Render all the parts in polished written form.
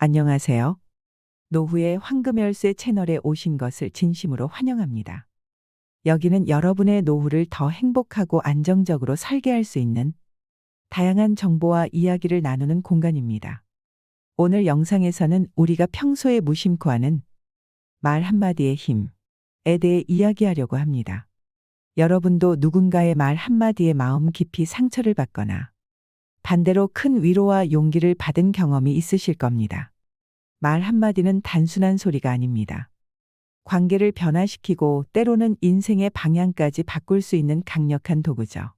안녕하세요. 노후의 황금열쇠 채널에 오신 것을 진심으로 환영합니다. 여기는 여러분의 노후를 더 행복하고 안정적으로 설계할 수 있는 다양한 정보와 이야기를 나누는 공간입니다. 오늘 영상에서는 우리가 평소에 무심코 하는 말 한마디의 힘에 대해 이야기하려고 합니다. 여러분도 누군가의 말 한마디에 마음 깊이 상처를 받거나 반대로 큰 위로와 용기를 받은 경험이 있으실 겁니다. 말 한마디는 단순한 소리가 아닙니다. 관계를 변화시키고 때로는 인생의 방향까지 바꿀 수 있는 강력한 도구죠.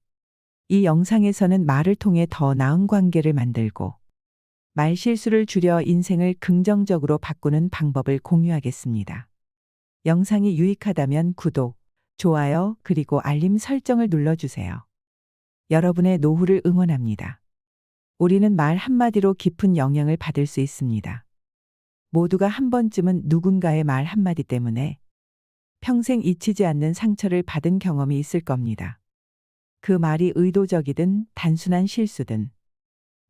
이 영상에서는 말을 통해 더 나은 관계를 만들고 말 실수를 줄여 인생을 긍정적으로 바꾸는 방법을 공유하겠습니다. 영상이 유익하다면 구독, 좋아요, 그리고 알림 설정을 눌러주세요. 여러분의 노후를 응원합니다. 우리는 말 한마디로 깊은 영향을 받을 수 있습니다. 모두가 한 번쯤은 누군가의 말 한마디 때문에 평생 잊히지 않는 상처를 받은 경험이 있을 겁니다. 그 말이 의도적이든 단순한 실수든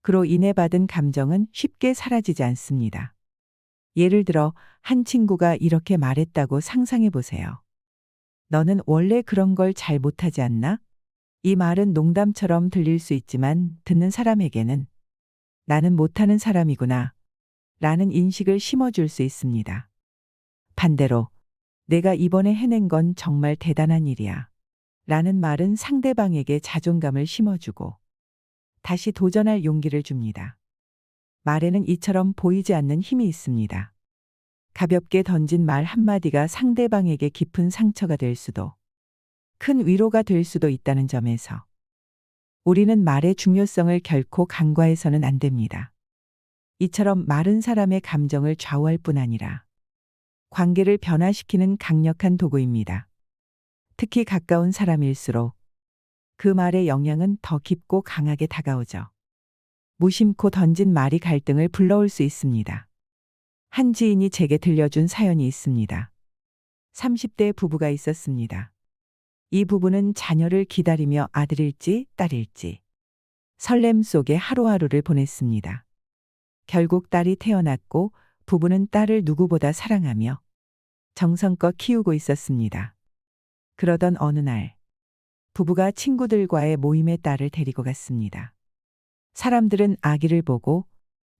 그로 인해 받은 감정은 쉽게 사라지지 않습니다. 예를 들어 한 친구가 이렇게 말했다고 상상해 보세요. 너는 원래 그런 걸 잘 못하지 않나? 이 말은 농담처럼 들릴 수 있지만 듣는 사람에게는 나는 못하는 사람이구나 라는 인식을 심어줄 수 있습니다. 반대로 내가 이번에 해낸 건 정말 대단한 일이야 라는 말은 상대방에게 자존감을 심어주고 다시 도전할 용기를 줍니다. 말에는 이처럼 보이지 않는 힘이 있습니다. 가볍게 던진 말 한마디가 상대방에게 깊은 상처가 될 수도 큰 위로가 될 수도 있다는 점에서 우리는 말의 중요성을 결코 간과해서는 안 됩니다. 이처럼 말은 사람의 감정을 좌우할 뿐 아니라 관계를 변화시키는 강력한 도구입니다. 특히 가까운 사람일수록 그 말의 영향은 더 깊고 강하게 다가오죠. 무심코 던진 말이 갈등을 불러올 수 있습니다. 한 지인이 제게 들려준 사연이 있습니다. 30대 부부가 있었습니다. 이 부부는 자녀를 기다리며 아들일지 딸일지 설렘 속에 하루하루를 보냈습니다. 결국 딸이 태어났고 부부는 딸을 누구보다 사랑하며 정성껏 키우고 있었습니다. 그러던 어느 날 부부가 친구들과의 모임에 딸을 데리고 갔습니다. 사람들은 아기를 보고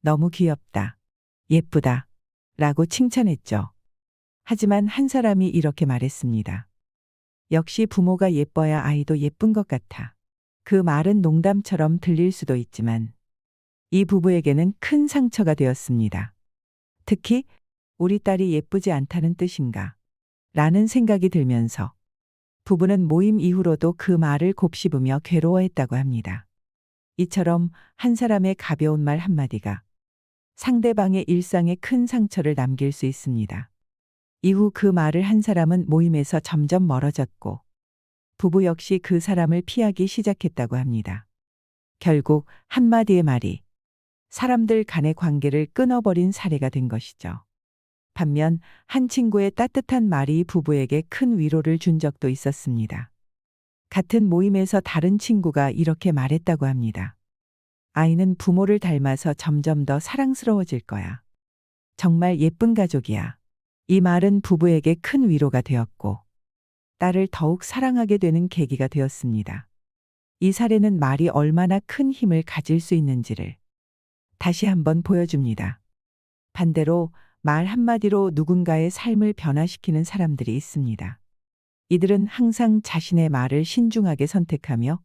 너무 귀엽다, 예쁘다 라고 칭찬했죠. 하지만 한 사람이 이렇게 말했습니다. 역시 부모가 예뻐야 아이도 예쁜 것 같아. 그 말은 농담처럼 들릴 수도 있지만 이 부부에게는 큰 상처가 되었습니다. 특히 우리 딸이 예쁘지 않다는 뜻인가? 라는 생각이 들면서 부부는 모임 이후로도 그 말을 곱씹으며 괴로워했다고 합니다. 이처럼 한 사람의 가벼운 말 한마디가 상대방의 일상에 큰 상처를 남길 수 있습니다. 이후 그 말을 한 사람은 모임에서 점점 멀어졌고 부부 역시 그 사람을 피하기 시작했다고 합니다. 결국 한마디의 말이 사람들 간의 관계를 끊어버린 사례가 된 것이죠. 반면 한 친구의 따뜻한 말이 부부에게 큰 위로를 준 적도 있었습니다. 같은 모임에서 다른 친구가 이렇게 말했다고 합니다. 아이는 부모를 닮아서 점점 더 사랑스러워질 거야. 정말 예쁜 가족이야. 이 말은 부부에게 큰 위로가 되었고 딸을 더욱 사랑하게 되는 계기가 되었습니다. 이 사례는 말이 얼마나 큰 힘을 가질 수 있는지를 다시 한번 보여줍니다. 반대로 말 한마디로 누군가의 삶을 변화시키는 사람들이 있습니다. 이들은 항상 자신의 말을 신중하게 선택하며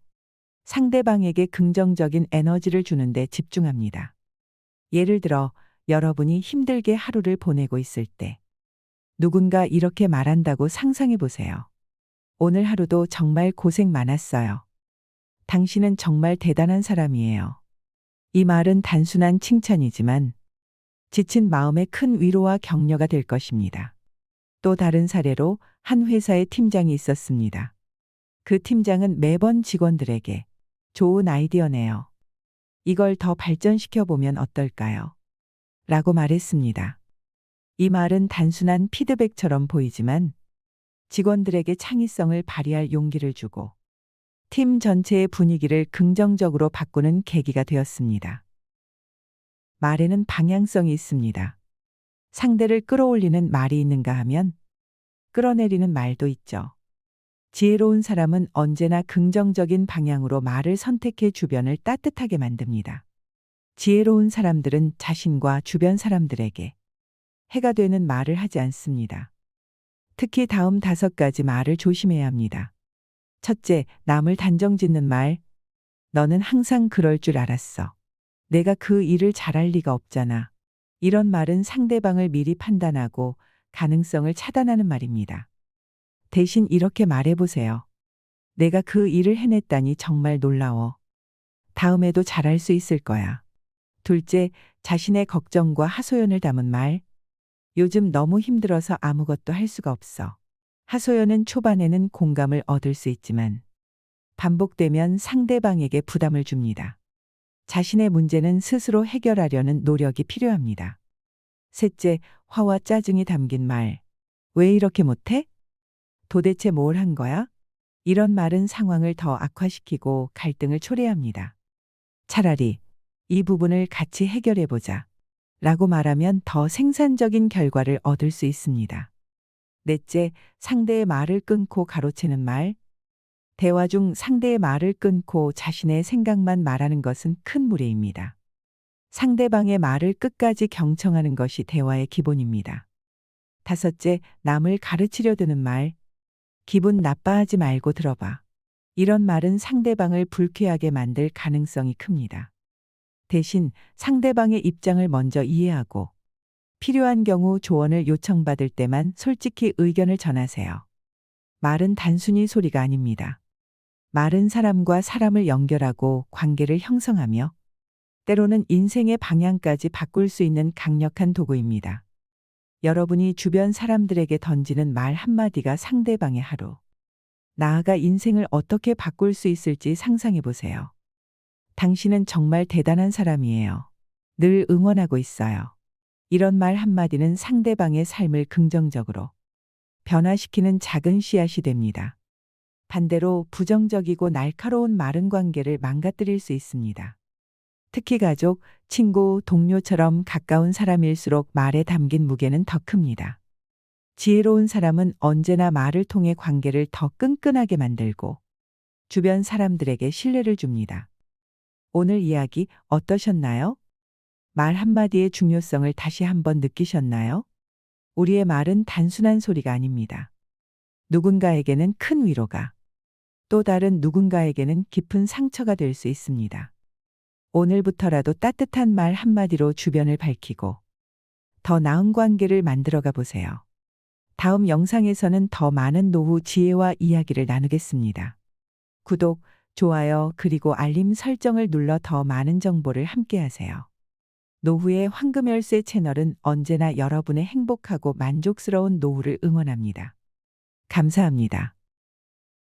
상대방에게 긍정적인 에너지를 주는 데 집중합니다. 예를 들어 여러분이 힘들게 하루를 보내고 있을 때 누군가 이렇게 말한다고 상상해 보세요. 오늘 하루도 정말 고생 많았어요. 당신은 정말 대단한 사람이에요. 이 말은 단순한 칭찬이지만 지친 마음에 큰 위로와 격려가 될 것입니다. 또 다른 사례로 한 회사의 팀장이 있었습니다. 그 팀장은 매번 직원들에게 좋은 아이디어네요. 이걸 더 발전시켜 보면 어떨까요? 라고 말했습니다. 이 말은 단순한 피드백처럼 보이지만 직원들에게 창의성을 발휘할 용기를 주고 팀 전체의 분위기를 긍정적으로 바꾸는 계기가 되었습니다. 말에는 방향성이 있습니다. 상대를 끌어올리는 말이 있는가 하면 끌어내리는 말도 있죠. 지혜로운 사람은 언제나 긍정적인 방향으로 말을 선택해 주변을 따뜻하게 만듭니다. 지혜로운 사람들은 자신과 주변 사람들에게 해가 되는 말을 하지 않습니다. 특히 다음 5가지 말을 조심해야 합니다. 첫째, 남을 단정짓는 말. 너는 항상 그럴 줄 알았어. 내가 그 일을 잘할 리가 없잖아. 이런 말은 상대방을 미리 판단하고 가능성을 차단하는 말입니다. 대신 이렇게 말해보세요. 내가 그 일을 해냈다니 정말 놀라워. 다음에도 잘할 수 있을 거야. 둘째, 자신의 걱정과 하소연을 담은 말. 요즘 너무 힘들어서 아무것도 할 수가 없어. 하소연은 초반에는 공감을 얻을 수 있지만 반복되면 상대방에게 부담을 줍니다. 자신의 문제는 스스로 해결하려는 노력이 필요합니다. 셋째, 화와 짜증이 담긴 말. 왜 이렇게 못해? 도대체 뭘 한 거야? 이런 말은 상황을 더 악화시키고 갈등을 초래합니다. 차라리 이 부분을 같이 해결해 보자 라고 말하면 더 생산적인 결과를 얻을 수 있습니다. 넷째, 상대의 말을 끊고 가로채는 말. 대화 중 상대의 말을 끊고 자신의 생각만 말하는 것은 큰 무례입니다. 상대방의 말을 끝까지 경청하는 것이 대화의 기본입니다. 다섯째, 남을 가르치려 드는 말. 기분 나빠하지 말고 들어봐. 이런 말은 상대방을 불쾌하게 만들 가능성이 큽니다. 대신 상대방의 입장을 먼저 이해하고 필요한 경우 조언을 요청받을 때만 솔직히 의견을 전하세요. 말은 단순히 소리가 아닙니다. 말은 사람과 사람을 연결하고 관계를 형성하며 때로는 인생의 방향까지 바꿀 수 있는 강력한 도구입니다. 여러분이 주변 사람들에게 던지는 말 한마디가 상대방의 하루, 나아가 인생을 어떻게 바꿀 수 있을지 상상해 보세요. 당신은 정말 대단한 사람이에요. 늘 응원하고 있어요. 이런 말 한마디는 상대방의 삶을 긍정적으로 변화시키는 작은 씨앗이 됩니다. 반대로 부정적이고 날카로운 말은 관계를 망가뜨릴 수 있습니다. 특히 가족, 친구, 동료처럼 가까운 사람일수록 말에 담긴 무게는 더 큽니다. 지혜로운 사람은 언제나 말을 통해 관계를 더 끈끈하게 만들고 주변 사람들에게 신뢰를 줍니다. 오늘 이야기 어떠셨나요? 말 한마디의 중요성을 다시 한번 느끼셨나요? 우리의 말은 단순한 소리가 아닙니다. 누군가에게는 큰 위로가, 또 다른 누군가에게는 깊은 상처가 될 수 있습니다. 오늘부터라도 따뜻한 말 한마디로 주변을 밝히고 더 나은 관계를 만들어가 보세요. 다음 영상에서는 더 많은 노후 지혜와 이야기를 나누겠습니다. 구독, 좋아요, 그리고 알림 설정을 눌러 더 많은 정보를 함께하세요. 노후의 황금열쇠 채널은 언제나 여러분의 행복하고 만족스러운 노후를 응원합니다. 감사합니다.